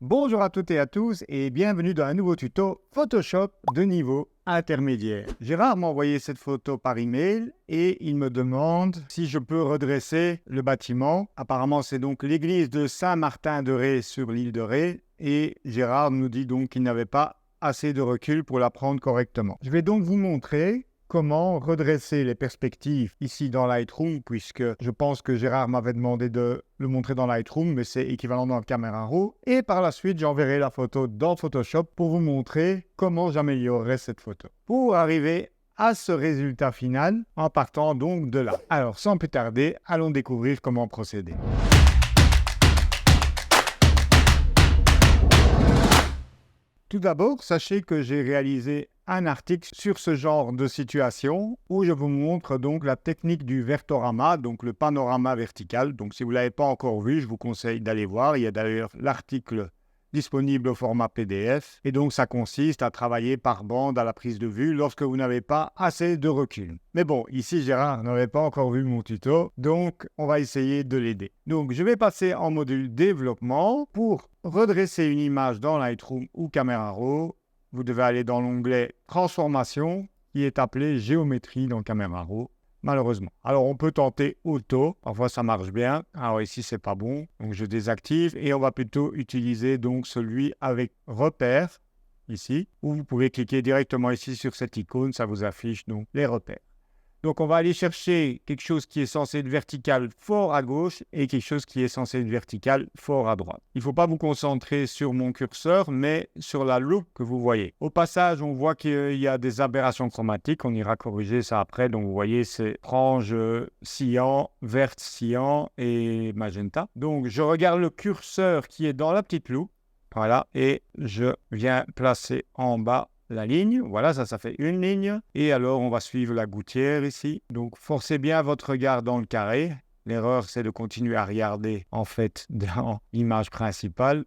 Bonjour à toutes et à tous et bienvenue dans un nouveau tuto Photoshop de niveau intermédiaire. Gérard m'a envoyé cette photo par email et il me demande si je peux redresser le bâtiment. Apparemment, c'est donc l'église de Saint-Martin-de-Ré sur l'île de Ré et Gérard nous dit donc qu'il n'avait pas assez de recul pour la prendre correctement. Je vais donc vous montrer comment redresser les perspectives ici dans Lightroom, puisque je pense que Gérard m'avait demandé de le montrer dans Lightroom, mais c'est équivalent dans Camera Raw. Et par la suite, j'enverrai la photo dans Photoshop pour vous montrer comment j'améliorerai cette photo. Pour arriver à ce résultat final, en partant donc de là. Alors, sans plus tarder, allons découvrir comment procéder. Tout d'abord, sachez que j'ai réalisé un article sur ce genre de situation où je vous montre donc la technique du vertorama, donc le panorama vertical. Donc si vous ne l'avez pas encore vu, je vous conseille d'aller voir. Il y a d'ailleurs l'article disponible au format PDF. Et donc ça consiste à travailler par bande à la prise de vue lorsque vous n'avez pas assez de recul. Mais bon, ici Gérard n'avait pas encore vu mon tuto, donc on va essayer de l'aider. Donc je vais passer en module développement pour redresser une image dans Lightroom ou Camera Raw. Vous devez aller dans l'onglet Transformation, qui est appelé Géométrie dans Camera Raw, malheureusement. Alors, on peut tenter Auto. Parfois, ça marche bien. Alors, ici, c'est pas bon. Donc, je désactive et on va plutôt utiliser donc celui avec Repères, ici, où vous pouvez cliquer directement ici sur cette icône. Ça vous affiche donc les repères. Donc, on va aller chercher quelque chose qui est censé être vertical fort à gauche et quelque chose qui est censé être vertical fort à droite. Il ne faut pas vous concentrer sur mon curseur, mais sur la loupe que vous voyez. Au passage, on voit qu'il y a des aberrations chromatiques. On ira corriger ça après. Donc, vous voyez, c'est orange cyan, verte cyan et magenta. Donc, je regarde le curseur qui est dans la petite loupe. Voilà. Et je viens placer en bas la ligne, voilà, ça fait une ligne. Et alors, on va suivre la gouttière ici. Donc, forcez bien votre regard dans le carré. L'erreur, c'est de continuer à regarder, en fait, dans l'image principale.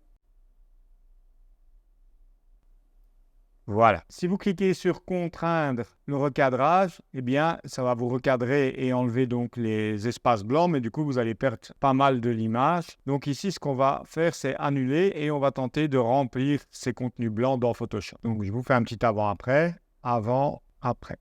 Voilà. Si vous cliquez sur contraindre le recadrage, eh bien, ça va vous recadrer et enlever donc les espaces blancs, mais du coup, vous allez perdre pas mal de l'image. Donc ici, ce qu'on va faire, c'est annuler et on va tenter de remplir ces contenus blancs dans Photoshop. Donc, je vous fais un petit avant-après, avant, après,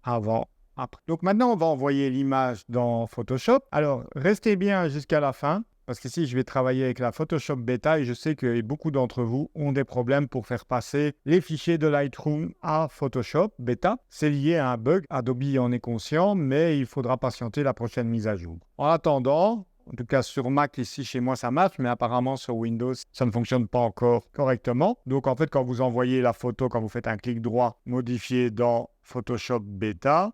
avant, après. Donc maintenant, on va envoyer l'image dans Photoshop. Alors, restez bien jusqu'à la fin. Parce qu'ici, je vais travailler avec la Photoshop Beta et je sais que beaucoup d'entre vous ont des problèmes pour faire passer les fichiers de Lightroom à Photoshop Beta. C'est lié à un bug. Adobe en est conscient, mais il faudra patienter la prochaine mise à jour. En attendant, en tout cas sur Mac, ici chez moi, ça marche, mais apparemment sur Windows, ça ne fonctionne pas encore correctement. Donc en fait, quand vous envoyez la photo, quand vous faites un clic droit, modifier dans Photoshop Beta,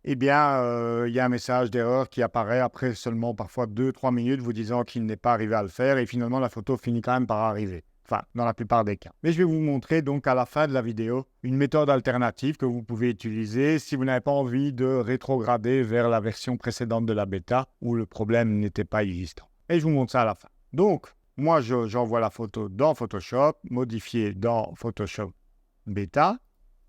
eh bien, il y a un message d'erreur qui apparaît après seulement parfois 2-3 minutes vous disant qu'il n'est pas arrivé à le faire et finalement la photo finit quand même par arriver. Enfin, dans la plupart des cas. Mais je vais vous montrer donc à la fin de la vidéo une méthode alternative que vous pouvez utiliser si vous n'avez pas envie de rétrograder vers la version précédente de la bêta où le problème n'était pas existant. Et je vous montre ça à la fin. Donc, moi, j'envoie la photo dans Photoshop, modifier dans Photoshop Beta.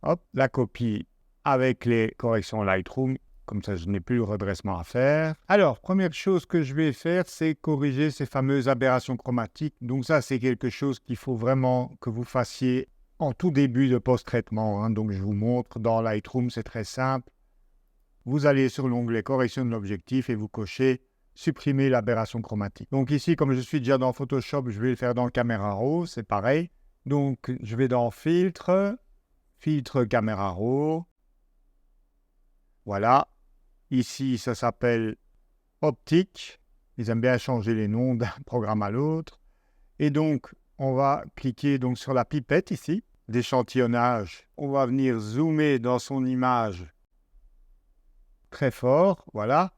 Hop, la copie avec les corrections Lightroom, comme ça je n'ai plus le redressement à faire. Alors, première chose que je vais faire, c'est corriger ces fameuses aberrations chromatiques. Donc ça, c'est quelque chose qu'il faut vraiment que vous fassiez en tout début de post-traitement. Donc je vous montre dans Lightroom, c'est très simple. Vous allez sur l'onglet correction de l'objectif et vous cochez supprimer l'aberration chromatique. Donc ici, comme je suis déjà dans Photoshop, je vais le faire dans Camera Raw, c'est pareil. Donc je vais dans Filtre, Filtre Camera Raw. Voilà, ici ça s'appelle Optique, ils aiment bien changer les noms d'un programme à l'autre. Et donc, on va cliquer donc sur la pipette ici, d'échantillonnage. On va venir zoomer dans son image très fort, voilà.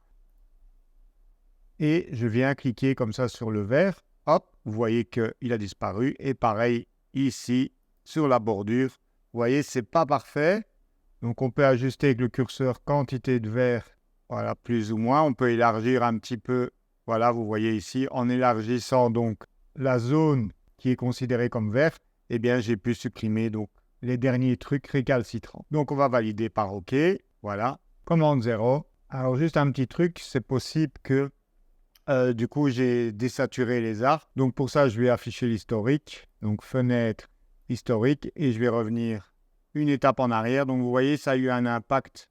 Et je viens cliquer comme ça sur le vert, hop, vous voyez qu'il a disparu. Et pareil, ici, sur la bordure, vous voyez, c'est pas parfait. Donc, on peut ajuster avec le curseur quantité de vert, voilà, plus ou moins. On peut élargir un petit peu, voilà, vous voyez ici, en élargissant donc la zone qui est considérée comme verte, eh bien, j'ai pu supprimer donc les derniers trucs récalcitrants. Donc, on va valider par OK, voilà, commande 0. Alors, juste un petit truc, c'est possible que Du coup, j'ai désaturé les arbres. Donc pour ça, je vais afficher l'historique. Donc fenêtre historique et je vais revenir une étape en arrière. Donc vous voyez, ça a eu un impact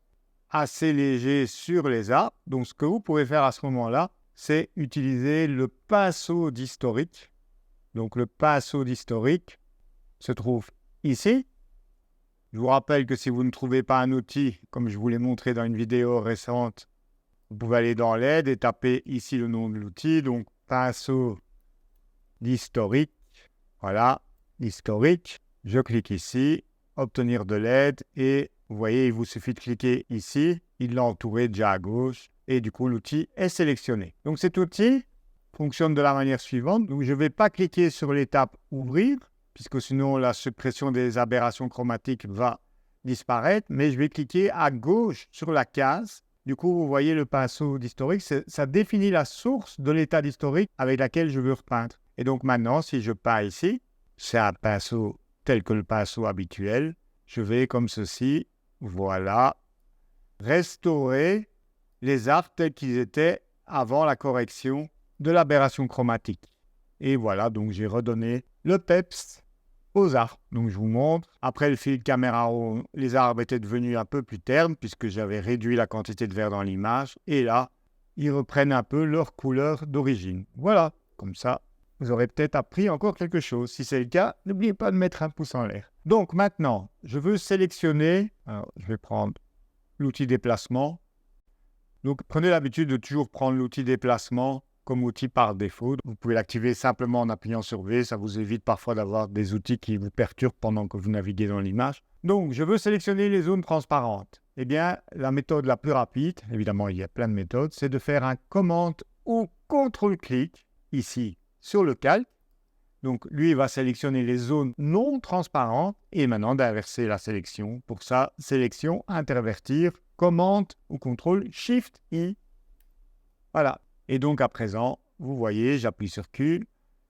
assez léger sur les arbres. Donc ce que vous pouvez faire à ce moment-là, c'est utiliser le pinceau d'historique. Donc le pinceau d'historique se trouve ici. Je vous rappelle que si vous ne trouvez pas un outil, comme je vous l'ai montré dans une vidéo récente, vous pouvez aller dans l'aide et taper ici le nom de l'outil. Donc pinceau d'historique. Voilà, historique. Je clique ici, obtenir de l'aide et vous voyez, il vous suffit de cliquer ici. Il l'a entouré déjà à gauche et du coup, l'outil est sélectionné. Donc cet outil fonctionne de la manière suivante. Donc je ne vais pas cliquer sur l'étape ouvrir puisque sinon la suppression des aberrations chromatiques va disparaître, mais je vais cliquer à gauche sur la case. Du coup, vous voyez le pinceau d'historique, ça définit la source de l'état d'historique avec laquelle je veux repeindre. Et donc maintenant, si je peins ici, c'est un pinceau tel que le pinceau habituel. Je vais comme ceci, voilà, restaurer les arbres tels qu'ils étaient avant la correction de l'aberration chromatique. Et voilà, donc j'ai redonné le peps aux arbres. Donc je vous montre. Après le fil caméra, les arbres étaient devenus un peu plus ternes puisque j'avais réduit la quantité de vert dans l'image. Et là, ils reprennent un peu leur couleur d'origine. Voilà, comme ça, vous aurez peut-être appris encore quelque chose. Si c'est le cas, n'oubliez pas de mettre un pouce en l'air. Donc maintenant, je veux sélectionner. Alors, je vais prendre l'outil déplacement. Donc prenez l'habitude de toujours prendre l'outil déplacement comme outil par défaut. Vous pouvez l'activer simplement en appuyant sur V. Ça vous évite parfois d'avoir des outils qui vous perturbent pendant que vous naviguez dans l'image. Donc, je veux sélectionner les zones transparentes. Eh bien, la méthode la plus rapide, évidemment, il y a plein de méthodes, c'est de faire un commande ou contrôle-clic ici sur le calque. Donc, lui, il va sélectionner les zones non transparentes et maintenant d'inverser la sélection. Pour ça, sélection, intervertir, commande ou contrôle, Shift-I. Voilà. Et donc, à présent, vous voyez, j'appuie sur Q.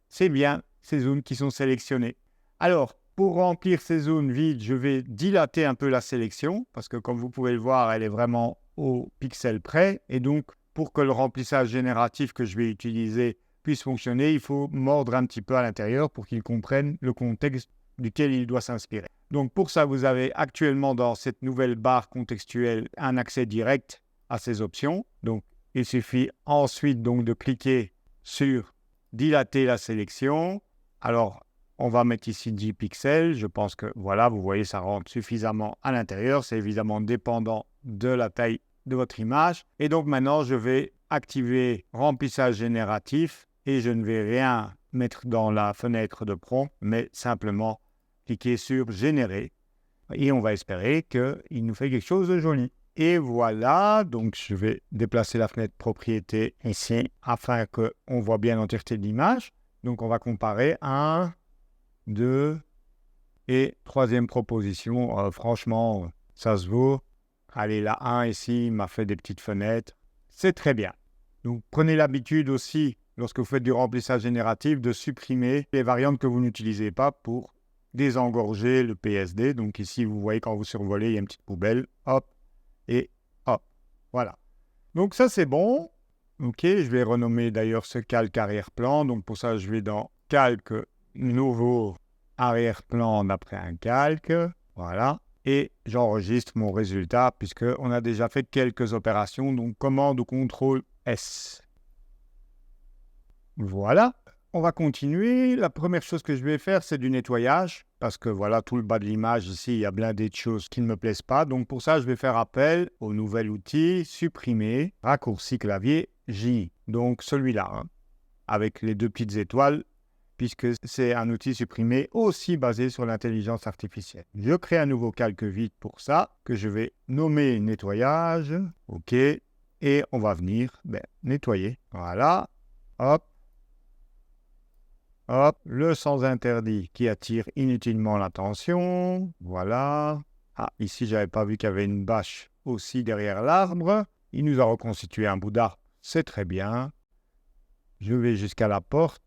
C'est bien ces zones qui sont sélectionnées. Alors, pour remplir ces zones vides, je vais dilater un peu la sélection parce que, comme vous pouvez le voir, elle est vraiment au pixel près. Et donc, pour que le remplissage génératif que je vais utiliser puisse fonctionner, il faut mordre un petit peu à l'intérieur pour qu'il comprenne le contexte duquel il doit s'inspirer. Donc, pour ça, vous avez actuellement dans cette nouvelle barre contextuelle un accès direct à ces options. Donc, il suffit ensuite donc de cliquer sur dilater la sélection. Alors, on va mettre ici 10 pixels. Je pense que voilà, vous voyez, ça rentre suffisamment à l'intérieur. C'est évidemment dépendant de la taille de votre image. Et donc maintenant, je vais activer remplissage génératif et je ne vais rien mettre dans la fenêtre de prompt, mais simplement cliquer sur générer. Et on va espérer qu'il nous fait quelque chose de joli. Et voilà, donc je vais déplacer la fenêtre propriété ici afin qu'on voit bien l'entièreté de l'image. Donc on va comparer 1, 2 et troisième proposition. Franchement, ça se vaut. Allez, la 1 ici m'a fait des petites fenêtres. C'est très bien. Donc prenez l'habitude aussi, lorsque vous faites du remplissage génératif, de supprimer les variantes que vous n'utilisez pas pour désengorger le PSD. Donc ici, vous voyez quand vous survolez, il y a une petite poubelle. Hop. Et hop, voilà. Donc ça, c'est bon. OK, je vais renommer d'ailleurs ce calque arrière-plan. Donc pour ça, je vais dans calque, nouveau arrière-plan d'après un calque. Voilà. Et j'enregistre mon résultat puisqu'on a déjà fait quelques opérations. Donc commande ou contrôle S. Voilà. On va continuer. La première chose que je vais faire, c'est du nettoyage. Parce que voilà, tout le bas de l'image ici, il y a blindé de choses qui ne me plaisent pas. Donc pour ça, je vais faire appel au nouvel outil, supprimer, raccourci clavier J. Donc celui-là, hein, avec les deux petites étoiles, puisque c'est un outil supprimé aussi basé sur l'intelligence artificielle. Je crée un nouveau calque vide pour ça, que je vais nommer nettoyage. OK. Et on va venir nettoyer. Voilà. Hop. Hop, le sans interdit qui attire inutilement l'attention. Voilà. Ah, ici, je n'avais pas vu qu'il y avait une bâche aussi derrière l'arbre. Il nous a reconstitué un bout d'arbre. C'est très bien. Je vais jusqu'à la porte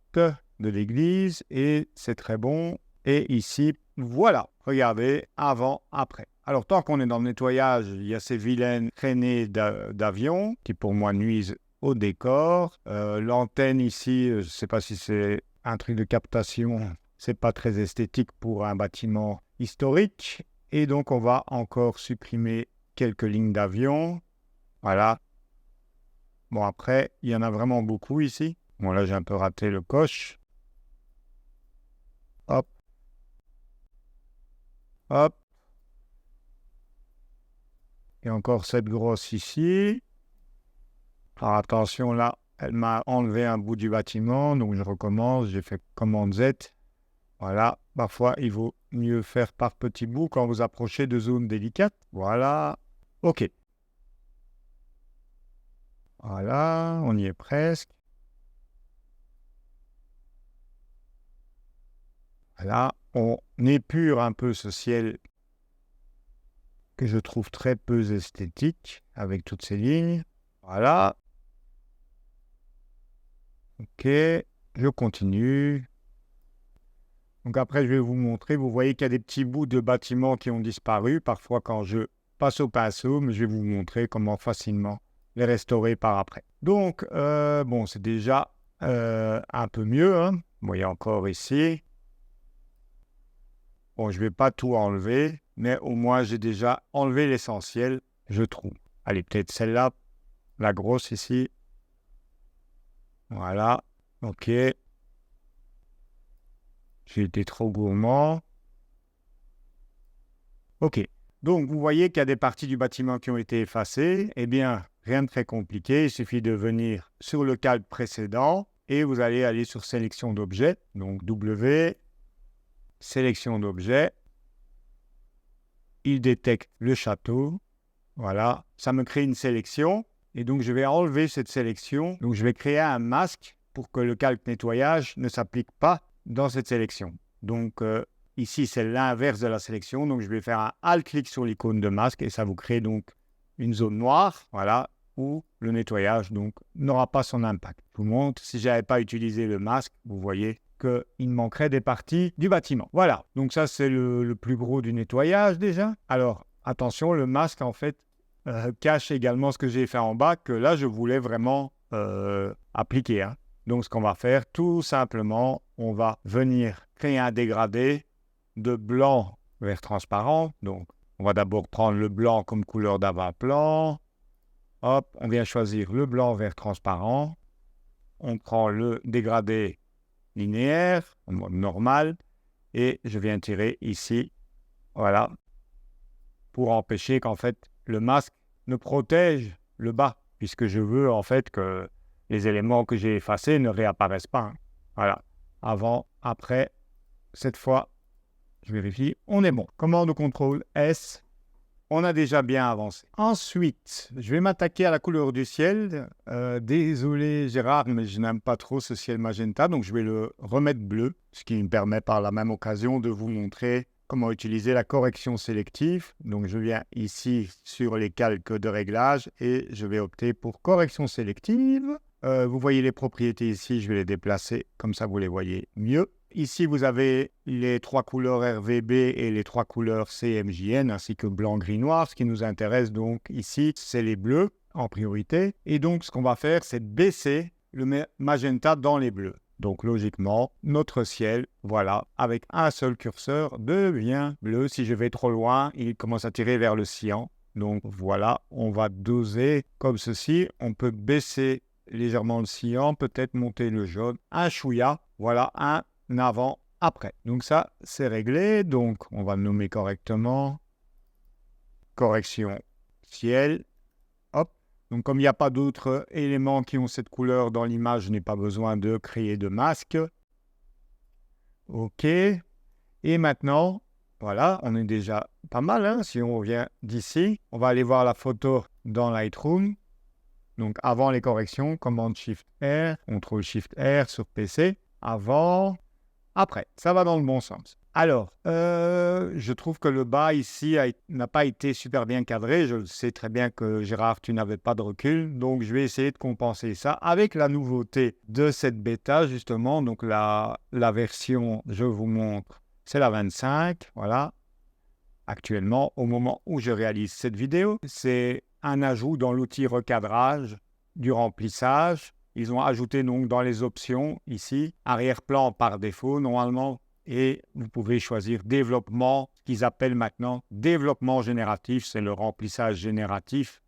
de l'église et c'est très bon. Et ici, voilà. Regardez, avant, après. Alors, tant qu'on est dans le nettoyage, il y a ces vilaines traînées d'avions qui, pour moi, nuisent au décor. L'antenne ici, je ne sais pas si c'est un truc de captation, c'est pas très esthétique pour un bâtiment historique. Et donc, on va encore supprimer quelques lignes d'avion. Voilà. Bon, après, il y en a vraiment beaucoup ici. Bon, là, j'ai un peu raté le coche. Hop. Hop. Et encore cette grosse ici. Alors, attention, là, elle m'a enlevé un bout du bâtiment. Donc, je recommence. J'ai fait commande Z. Voilà. Parfois, il vaut mieux faire par petits bouts quand vous approchez de zones délicates. Voilà. OK. Voilà, on y est presque. Voilà, on épure un peu ce ciel que je trouve très peu esthétique avec toutes ces lignes. Voilà. OK, je continue. Donc après, je vais vous montrer. Vous voyez qu'il y a des petits bouts de bâtiments qui ont disparu. Parfois, quand je passe au pinceau, mais je vais vous montrer comment facilement les restaurer par après. Donc, bon, c'est déjà un peu mieux, hein. Vous voyez encore ici. Bon, je ne vais pas tout enlever, mais au moins, j'ai déjà enlevé l'essentiel, je trouve. Allez, peut-être celle-là, la grosse ici. Voilà, OK. J'ai été trop gourmand. OK. Donc, vous voyez qu'il y a des parties du bâtiment qui ont été effacées. Eh bien, rien de très compliqué. Il suffit de venir sur le calque précédent et vous allez aller sur Sélection d'objets. Donc, W, Sélection d'objets. Il détecte le château. Voilà, ça me crée une sélection. Et donc, je vais enlever cette sélection. Donc, je vais créer un masque pour que le calque nettoyage ne s'applique pas dans cette sélection. Donc, ici, c'est l'inverse de la sélection. Donc, je vais faire un Alt-clic sur l'icône de masque et ça vous crée donc une zone noire, voilà, où le nettoyage donc n'aura pas son impact. Je vous montre, si je n'avais pas utilisé le masque, vous voyez qu'il manquerait des parties du bâtiment. Voilà, donc ça, c'est le plus gros du nettoyage déjà. Alors, attention, le masque, en fait, cache également ce que j'ai fait en bas, que là, je voulais vraiment appliquer, hein. Donc, ce qu'on va faire, tout simplement, on va venir créer un dégradé de blanc vers transparent. Donc, on va d'abord prendre le blanc comme couleur d'avant-plan. Hop, on vient choisir le blanc vers transparent. On prend le dégradé linéaire, en mode normal. Et je viens tirer ici, voilà, pour empêcher qu'en fait, le masque ne protège le bas, puisque je veux en fait que les éléments que j'ai effacés ne réapparaissent pas, hein. Voilà. Avant, après, cette fois, je vérifie, on est bon. Commande contrôle S, on a déjà bien avancé. Ensuite, je vais m'attaquer à la couleur du ciel. Désolé Gérard, mais je n'aime pas trop ce ciel magenta, donc je vais le remettre bleu, ce qui me permet par la même occasion de vous montrer comment utiliser la correction sélective. Donc je viens ici sur les calques de réglage et je vais opter pour correction sélective. Vous voyez les propriétés ici, je vais les déplacer, comme ça vous les voyez mieux. Ici, vous avez les trois couleurs RVB et les trois couleurs CMJN, ainsi que blanc, gris, noir. Ce qui nous intéresse donc ici, c'est les bleus en priorité. Et donc, ce qu'on va faire, c'est baisser le magenta dans les bleus. Donc, logiquement, notre ciel, voilà, avec un seul curseur, devient bleu. Si je vais trop loin, il commence à tirer vers le cyan. Donc, voilà, on va doser comme ceci. On peut baisser légèrement le cyan, peut-être monter le jaune. Un chouïa, voilà, un avant, après. Donc ça, c'est réglé. Donc, on va le nommer correctement. Correction ciel. Hop. Donc, comme il n'y a pas d'autres éléments qui ont cette couleur dans l'image, je n'ai pas besoin de créer de masque. OK. Et maintenant, voilà, on est déjà pas mal, hein. Si on revient d'ici, on va aller voir la photo dans Lightroom. Donc, avant les corrections, commande Shift R, CTRL Shift R sur PC. Avant, après, ça va dans le bon sens. Alors, je trouve que le bas ici n'a pas été super bien cadré. Je sais très bien que Gérard, tu n'avais pas de recul. Donc, je vais essayer de compenser ça avec la nouveauté de cette bêta, justement. Donc, la version, je vous montre, c'est la 25. Voilà. Actuellement, au moment où je réalise cette vidéo, c'est un ajout dans l'outil recadrage du remplissage. Ils ont ajouté donc dans les options ici, arrière-plan par défaut normalement, et vous pouvez choisir développement, qu'ils appellent maintenant développement génératif, c'est le remplissage génératif,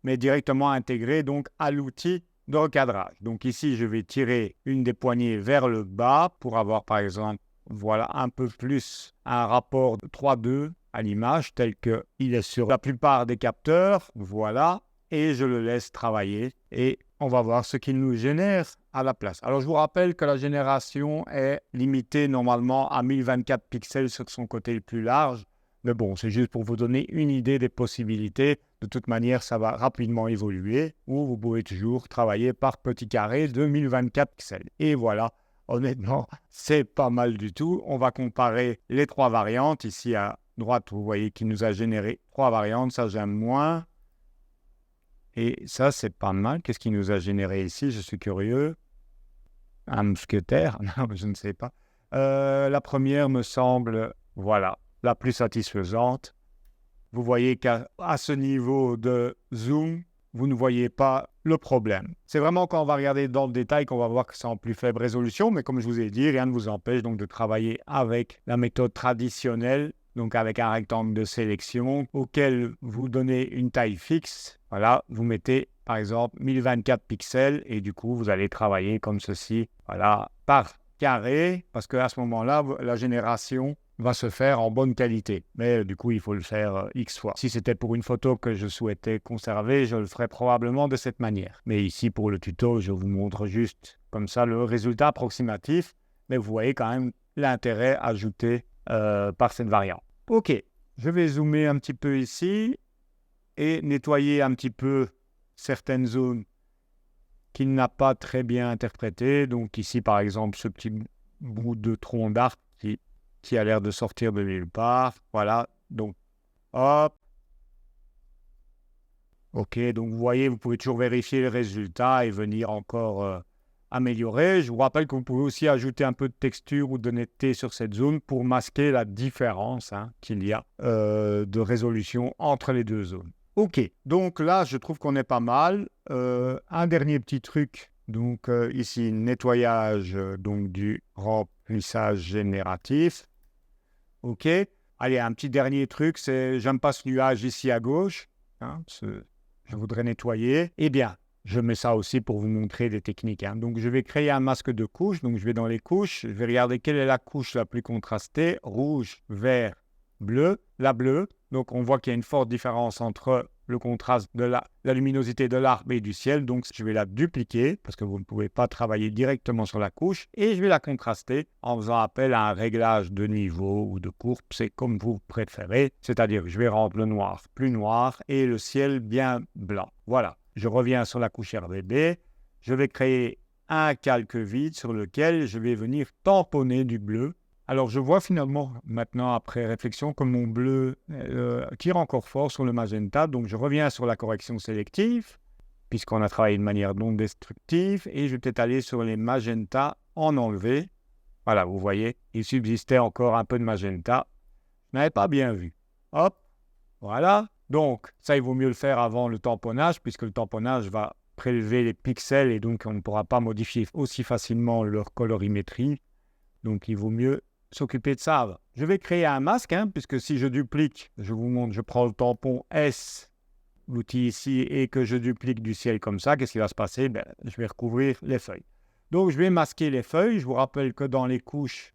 mais directement intégré donc à l'outil de recadrage. Donc ici, je vais tirer une des poignées vers le bas pour avoir par exemple, voilà, un peu plus un rapport de 3:2 à l'image tel qu'il est sur la plupart des capteurs, voilà, et je le laisse travailler et on va voir ce qu'il nous génère à la place. Alors, je vous rappelle que la génération est limitée normalement à 1024 pixels sur son côté le plus large. Mais bon, c'est juste pour vous donner une idée des possibilités. De toute manière, ça va rapidement évoluer ou vous pouvez toujours travailler par petit carré de 1024 pixels. Et voilà, honnêtement, c'est pas mal du tout. On va comparer les 3 variantes. Ici à droite, vous voyez qu'il nous a généré 3 variantes. Ça, j'aime moins. Et ça, c'est pas mal. Qu'est-ce qu'il nous a généré ici? Je suis curieux. Un mousquetaire? Non, je ne sais pas. La première me semble, voilà, la plus satisfaisante. Vous voyez qu'à ce niveau de zoom, vous ne voyez pas le problème. C'est vraiment quand on va regarder dans le détail qu'on va voir que c'est en plus faible résolution. Mais comme je vous ai dit, rien ne vous empêche donc de travailler avec la méthode traditionnelle, donc avec un rectangle de sélection auquel vous donnez une taille fixe. Voilà, vous mettez par exemple 1024 pixels et du coup, vous allez travailler comme ceci, voilà, par carré, parce qu'à ce moment-là, la génération va se faire en bonne qualité. Mais du coup, il faut le faire X fois. Si c'était pour une photo que je souhaitais conserver, je le ferais probablement de cette manière. Mais ici, pour le tuto, je vous montre juste comme ça le résultat approximatif. Mais vous voyez quand même l'intérêt ajouté par cette variante. Ok, je vais zoomer un petit peu ici et nettoyer un petit peu certaines zones qu'il n'a pas très bien interprétées. Donc ici, par exemple, ce petit bout de tronc d'arbre qui a l'air de sortir de nulle part. Voilà, donc hop. Ok, donc vous voyez, vous pouvez toujours vérifier les résultats et venir encore améliorer. Je vous rappelle que vous pouvez aussi ajouter un peu de texture ou de netteté sur cette zone pour masquer la différence qu'il y a de résolution entre les deux zones. Ok, donc là, je trouve qu'on est pas mal. Un dernier petit truc, donc ici, nettoyage donc, du remplissage génératif. Ok, allez, un petit dernier truc, c'est j'aime pas ce nuage ici à gauche. Je voudrais nettoyer. Eh bien, je mets ça aussi pour vous montrer des techniques. Donc, je vais créer un masque de couches. Donc, je vais dans les couches. Je vais regarder quelle est la couche la plus contrastée. Rouge, vert, bleu. La bleue. Donc, on voit qu'il y a une forte différence entre le contraste de la luminosité de l'arbre et du ciel. Donc, je vais la dupliquer parce que vous ne pouvez pas travailler directement sur la couche. Et je vais la contraster en faisant appel à un réglage de niveau ou de courbe. C'est comme vous préférez. C'est-à-dire que je vais rendre le noir plus noir et le ciel bien blanc. Voilà. Je reviens sur la couche RGB. Je vais créer un calque vide sur lequel je vais venir tamponner du bleu. Alors, je vois finalement, maintenant, après réflexion, que mon bleu tire encore fort sur le magenta. Donc, je reviens sur la correction sélective, puisqu'on a travaillé de manière non destructive. Et je vais peut-être aller sur les magenta en enlever. Voilà, vous voyez, il subsistait encore un peu de magenta. Je n'avais pas bien vu. Hop, voilà. Donc, ça, il vaut mieux le faire avant le tamponnage, puisque le tamponnage va prélever les pixels et donc on ne pourra pas modifier aussi facilement leur colorimétrie. Donc, il vaut mieux s'occuper de ça. Je vais créer un masque, puisque si je duplique, je vous montre, je prends le tampon S, l'outil ici, et que je duplique du ciel comme ça, qu'est-ce qui va se passer? Je vais recouvrir les feuilles. Donc, je vais masquer les feuilles. Je vous rappelle que dans les couches,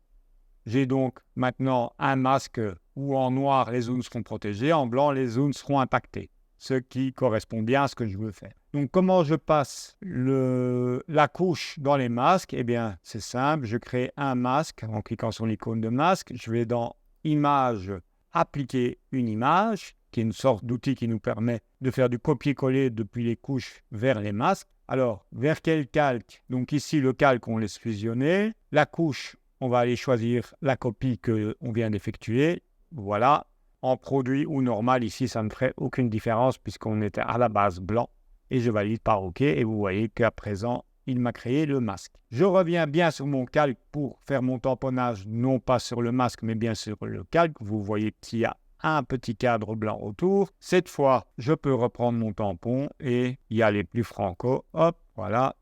j'ai donc maintenant un masque où en noir, les zones seront protégées, en blanc, les zones seront impactées, ce qui correspond bien à ce que je veux faire. Donc, comment je passe la couche dans les masques? Eh bien, c'est simple, je crée un masque en cliquant sur l'icône de masque. Je vais dans Image, appliquer une image, qui est une sorte d'outil qui nous permet de faire du copier-coller depuis les couches vers les masques. Alors, vers quel calque? Donc ici, le calque, on laisse fusionner. La couche, on va aller choisir la copie qu'on vient d'effectuer. Voilà. En produit ou normal, ici, ça ne ferait aucune différence puisqu'on était à la base blanc. Et je valide par OK. Et vous voyez qu'à présent, il m'a créé le masque. Je reviens bien sur mon calque pour faire mon tamponnage, non pas sur le masque, mais bien sur le calque. Vous voyez qu'il y a un petit cadre blanc autour. Cette fois, je peux reprendre mon tampon et y aller plus franco. Hop, voilà.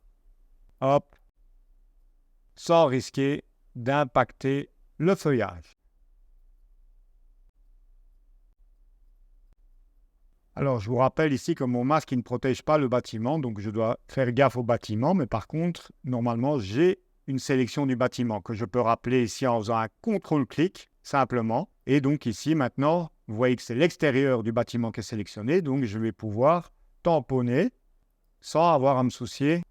Hop. Sans risquer d'impacter le feuillage. Alors, je vous rappelle ici que mon masque ne protège pas le bâtiment, donc je dois faire gaffe au bâtiment, mais par contre, normalement, j'ai une sélection du bâtiment que je peux rappeler ici en faisant un contrôle-clic, simplement. Et donc ici, maintenant, vous voyez que c'est l'extérieur du bâtiment qui est sélectionné, donc je vais pouvoir tamponner sans avoir à me soucier.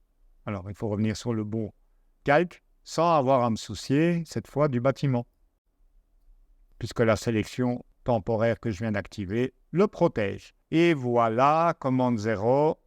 Alors, il faut revenir sur le bon calque, sans avoir à me soucier, cette fois, du bâtiment, puisque la sélection temporaire que je viens d'activer le protège. Et voilà, commande 0,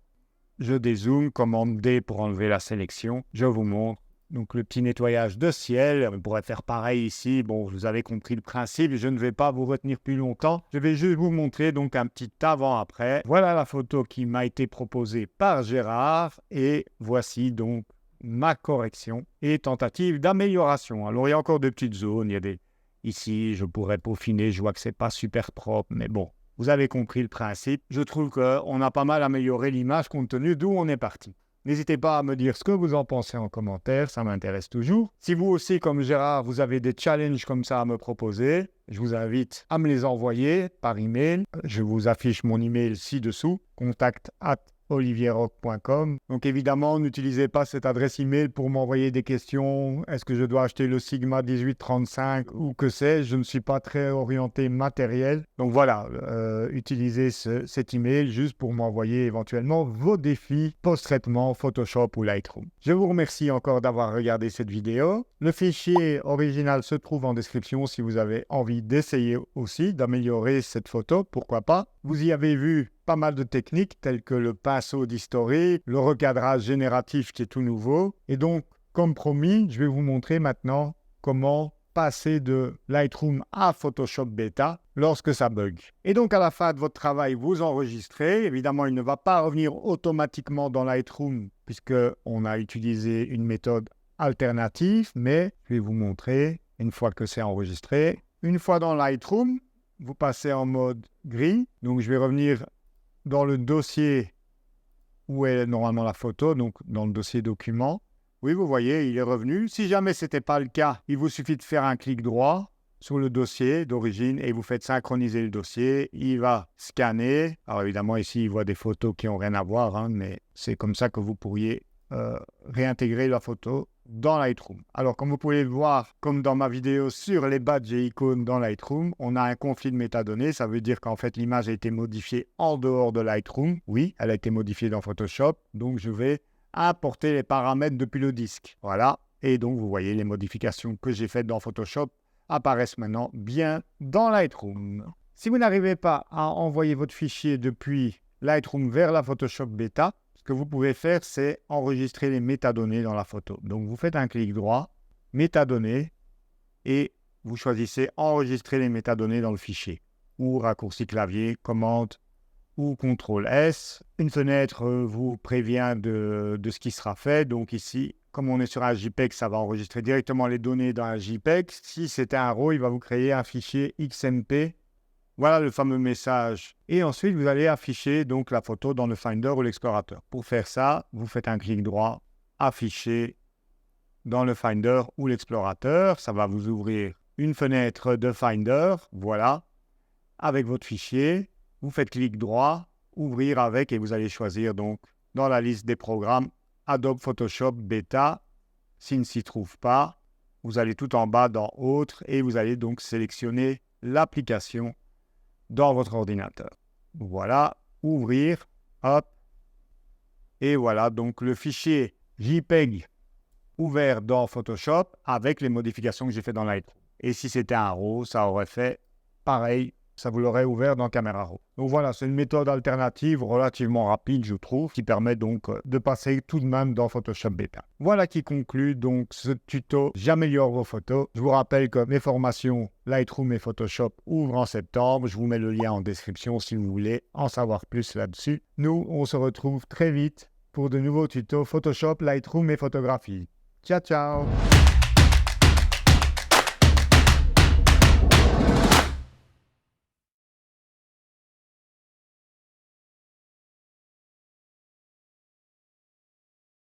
je dézoome, commande D pour enlever la sélection. Je vous montre donc le petit nettoyage de ciel. On pourrait faire pareil ici. Bon, vous avez compris le principe, je ne vais pas vous retenir plus longtemps. Je vais juste vous montrer donc un petit avant-après. Voilà la photo qui m'a été proposée par Gérard et voici donc ma correction et tentative d'amélioration. Alors, il y a encore des petites zones, il y a des... Ici, je pourrais peaufiner, je vois que c'est pas super propre, mais bon, vous avez compris le principe. Je trouve qu'on a pas mal amélioré l'image compte tenu d'où on est parti. N'hésitez pas à me dire ce que vous en pensez en commentaire, ça m'intéresse toujours. Si vous aussi, comme Gérard, vous avez des challenges comme ça à me proposer, je vous invite à me les envoyer par email. Je vous affiche mon email ci-dessous, contact@olivierroch.com. Donc évidemment, n'utilisez pas cette adresse email pour m'envoyer des questions. Est-ce que je dois acheter le Sigma 1835 ou que sais-je? Je ne suis pas très orienté matériel. Donc voilà, utilisez cet email juste pour m'envoyer éventuellement vos défis post-traitement Photoshop ou Lightroom. Je vous remercie encore d'avoir regardé cette vidéo. Le fichier original se trouve en description si vous avez envie d'essayer aussi, d'améliorer cette photo, pourquoi pas. Vous y avez vu pas mal de techniques telles que le pinceau d'historique, le recadrage génératif qui est tout nouveau. Et donc, comme promis, je vais vous montrer maintenant comment passer de Lightroom à Photoshop Beta lorsque ça bug. Et donc, à la fin de votre travail, vous enregistrez. Évidemment, il ne va pas revenir automatiquement dans Lightroom puisqu'on a utilisé une méthode alternative, mais je vais vous montrer une fois que c'est enregistré. Une fois dans Lightroom, vous passez en mode gris. Donc, je vais revenir dans le dossier où est normalement la photo, donc dans le dossier document. Oui, vous voyez, il est revenu. Si jamais ce n'était pas le cas, il vous suffit de faire un clic droit sur le dossier d'origine et vous faites synchroniser le dossier. Il va scanner. Alors évidemment, ici, il voit des photos qui n'ont rien à voir, hein, mais c'est comme ça que vous pourriez réintégrer la photo dans Lightroom. Alors, comme vous pouvez le voir, comme dans ma vidéo sur les badges et icônes dans Lightroom, on a un conflit de métadonnées. Ça veut dire qu'en fait, l'image a été modifiée en dehors de Lightroom. Oui, elle a été modifiée dans Photoshop. Donc, je vais importer les paramètres depuis le disque. Voilà. Et donc, vous voyez, les modifications que j'ai faites dans Photoshop apparaissent maintenant bien dans Lightroom. Si vous n'arrivez pas à envoyer votre fichier depuis Lightroom vers la Photoshop Beta, ce que vous pouvez faire, c'est enregistrer les métadonnées dans la photo. Donc, vous faites un clic droit, métadonnées, et vous choisissez enregistrer les métadonnées dans le fichier, ou raccourci clavier, commande, ou CTRL S. Une fenêtre vous prévient de ce qui sera fait. Donc ici, comme on est sur un JPEG, ça va enregistrer directement les données dans un JPEG. Si c'était un RAW, il va vous créer un fichier XMP. Voilà le fameux message. Et ensuite, vous allez afficher donc la photo dans le Finder ou l'Explorateur. Pour faire ça, vous faites un clic droit, afficher dans le Finder ou l'Explorateur. Ça va vous ouvrir une fenêtre de Finder. Voilà. Avec votre fichier, vous faites clic droit, ouvrir avec et vous allez choisir donc dans la liste des programmes Adobe Photoshop Beta. S'il ne s'y trouve pas, vous allez tout en bas dans Autres et vous allez donc sélectionner l'application dans votre ordinateur. Voilà, ouvrir, hop, et voilà donc le fichier JPEG ouvert dans Photoshop avec les modifications que j'ai fait dans Lightroom. Et si c'était un RAW, ça aurait fait pareil, ça vous l'aurait ouvert dans Camera Raw. Donc voilà, c'est une méthode alternative relativement rapide, je trouve, qui permet donc de passer tout de même dans Photoshop Beta. Voilà qui conclut donc ce tuto J'améliore vos photos. Je vous rappelle que mes formations Lightroom et Photoshop ouvrent en septembre. Je vous mets le lien en description si vous voulez en savoir plus là-dessus. Nous, on se retrouve très vite pour de nouveaux tutos Photoshop, Lightroom et photographie. Ciao, ciao!